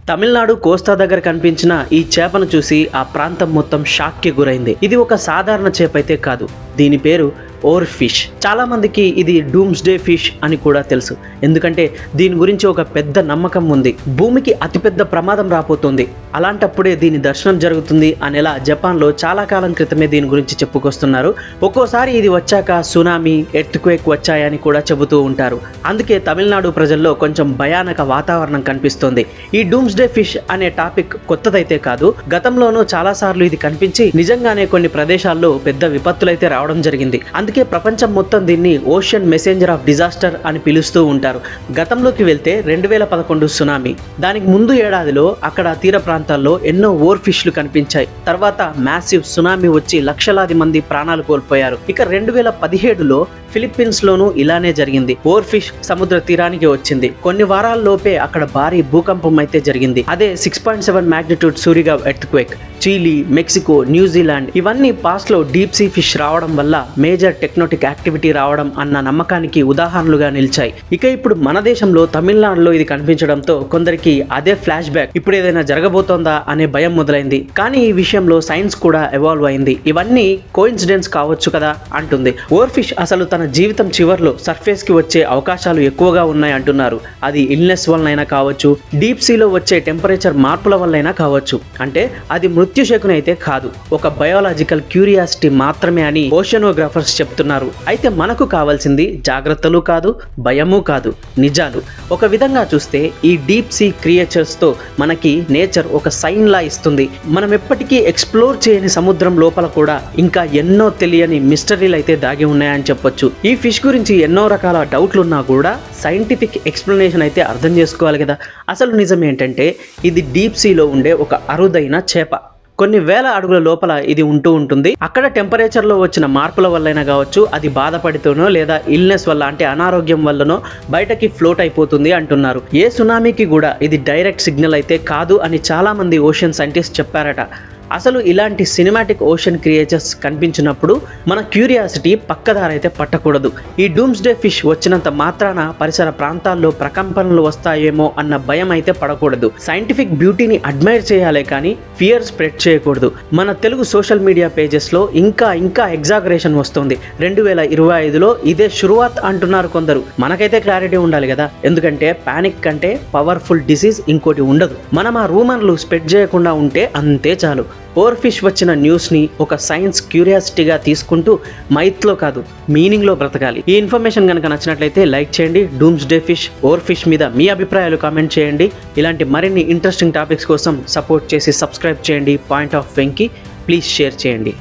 తమిళనాడు కోస్తా దగ్గర కనిపించిన ఈ చేపను చూసి ఆ ప్రాంతం మొత్తం షాక్కి గురైంది. ఇది ఒక సాధారణ చేప అయితే కాదు, దీని పేరు ఓర్ ఫిష్. చాలా మందికి ఇది డూమ్స్డే ఫిష్ అని కూడా తెలుసు, ఎందుకంటే దీని గురించి ఒక పెద్ద నమ్మకం ఉంది. భూమికి అతిపెద్ద ప్రమాదం రాబోతుంది, అలాంటప్పుడే దీని దర్శనం జరుగుతుంది అనేలా జపాన్లో చాలా కాలం క్రితమే దీని గురించి చెప్పుకొస్తున్నారు. ఒక్కోసారి ఇది వచ్చాక సునామీ, ఎర్త్క్వేక్ వచ్చాయని కూడా చెబుతూ ఉంటారు. అందుకే తమిళనాడు ప్రజల్లో కొంచెం భయానక వాతావరణం కనిపిస్తోంది. ఈ డూమ్స్డే ఫిష్ అనే టాపిక్ కొత్తదైతే కాదు, గతంలోనూ చాలాసార్లు ఇది కనిపించి నిజంగానే కొన్ని ప్రదేశాల్లో పెద్ద విపత్తులైతే రావడం జరిగింది. అందుకే ప్రపంచం మొత్తం దీన్ని ఓషన్ మెసెంజర్ ఆఫ్ డిజాస్టర్ అని పిలుస్తూ ఉంటారు. గతంలోకి వెళ్తే 2011 సునామీ, దానికి ముందు ఏడాదిలో అక్కడ తీర ప్రాంతాల్లో ఎన్నో ఓర్ ఫిష్లు కనిపించాయి. తర్వాత మ్యాసివ్ సునామీ వచ్చి లక్షలాది మంది ప్రాణాలు కోల్పోయారు. ఇక 2017లో ఫిలిప్పీన్స్ లోనూ ఇలానే జరిగింది. ఓర్ ఫిష్ సముద్ర తీరానికి వచ్చింది. కొన్ని వారాల్లోపే అక్కడ భారీ భూకంపం అయితే జరిగింది. అదే 6.7 మ్యాగ్నిట్యూడ్ సూరిగా ఎర్త్క్వేక్. చిలీ, మెక్సికో, న్యూజిలాండ్ ఇవన్నీ పాస్ట్ లో డీప్ సీ ఫిష్ రావడం వల్ల మేజర్ టెక్నోటిక్ యాక్టివిటీ రావడం అన్న నమ్మకానికి ఉదాహరణలుగా నిలిచాయి. ఇక ఇప్పుడు మన దేశంలో తమిళనాడులో ఇది కనిపించడంతో కొందరికి అదే ఫ్లాష్ బ్యాక్, ఇప్పుడు ఏదైనా జరగబోతోందా అనే భయం మొదలైంది. కానీ ఈ విషయంలో సైన్స్ కూడా ఎవాల్వ్ అయింది. ఇవన్నీ కోఇన్సిడెన్స్ కావచ్చు కదా అంటుంది. ఓర్ ఫిష్ అసలు తన జీవితం చివర్లో సర్ఫేస్ కి వచ్చే అవకాశాలు ఎక్కువగా ఉన్నాయి అంటున్నారు. అది ఇల్నెస్ వల్లనైనా కావచ్చు, డీప్ సీలో వచ్చే టెంపరేచర్ మార్పుల వల్లైనా కావచ్చు. అంటే అది మృత్యుశకునైతే కాదు, ఒక బయోలాజికల్ క్యూరియాసిటీ మాత్రమే అని ఓషనోగ్రాఫర్స్ చెప్తున్నారు. అయితే మనకు కావాల్సింది జాగ్రత్తలు కాదు, భయము కాదు, నిజాలు. ఒక విధంగా చూస్తే ఈ డీప్ సీ క్రియేచర్స్ తో మనకి నేచర్ ఒక సైన్ లా ఇస్తుంది. మనం ఎప్పటికీ ఎక్స్ప్లోర్ చేయని సముద్రం లోపల కూడా ఇంకా ఎన్నో తెలియని మిస్టరీలు అయితే దాగి ఉన్నాయని చెప్పొచ్చు. ఈ ఫిష్ గురించి ఎన్నో రకాల డౌట్లు ఉన్నా కూడా సైంటిఫిక్ ఎక్స్ప్లెనేషన్ అయితే అర్థం చేసుకోవాలి కదా. అసలు నిజం ఏంటంటే ఇది డీప్ సీలో ఉండే ఒక అరుదైన చేప. కొన్ని వేల అడుగుల లోపల ఇది ఉంటూ ఉంటుంది. అక్కడ టెంపరేచర్లో వచ్చిన మార్పుల వల్లైనా కావచ్చు, అది బాధపడితేనో లేదా ఇల్నెస్ వల్ల అంటే అనారోగ్యం వల్లనో బయటకి ఫ్లోట్ అయిపోతుంది అంటున్నారు. ఏ సునామీకి కూడా ఇది డైరెక్ట్ సిగ్నల్ అయితే కాదు అని చాలా మంది ఓషన్ సైంటిస్ట్ చెప్పారట. అసలు ఇలాంటి సినిమాటిక్ ఓషన్ క్రియేచర్స్ కనిపించినప్పుడు మన క్యూరియాసిటీ పక్కదారైతే పట్టకూడదు. ఈ డూమ్స్డే ఫిష్ వచ్చినంత మాత్రాన పరిసర ప్రాంతాల్లో ప్రకంపనలు వస్తాయేమో అన్న భయం అయితే పడకూడదు. సైంటిఫిక్ బ్యూటీని అడ్మైర్ చేయాలే కానీ ఫియర్ స్ప్రెడ్ చేయకూడదు. మన తెలుగు సోషల్ మీడియా పేజెస్లో ఇంకా ఎగ్జాగరేషన్ వస్తుంది. 2025లో ఇదే శురువాత్ అంటున్నారు కొందరు. మనకైతే క్లారిటీ ఉండాలి కదా, ఎందుకంటే పానిక్ కంటే పవర్ఫుల్ డిసీజ్ ఇంకోటి ఉండదు. మనం ఆ రూమర్లు స్ప్రెడ్ చేయకుండా ఉంటే అంతే చాలు. ఓర్ ఫిష్ వచ్చిన న్యూస్ని ఒక సైన్స్ క్యూరియాసిటీగా తీసుకుంటూ మైత్లో కాదు మీనింగ్లో బ్రతకాలి. ఈ ఇన్ఫర్మేషన్ కనుక నచ్చినట్లయితే లైక్ చేయండి. డూమ్స్డే ఫిష్, ఓర్ ఫిష్ మీద మీ అభిప్రాయాలు కామెంట్ చేయండి. ఇలాంటి మరిన్ని ఇంట్రెస్టింగ్ టాపిక్స్ కోసం సపోర్ట్ చేసి సబ్స్క్రైబ్ చేయండి. Point of Venki please share చేయండి.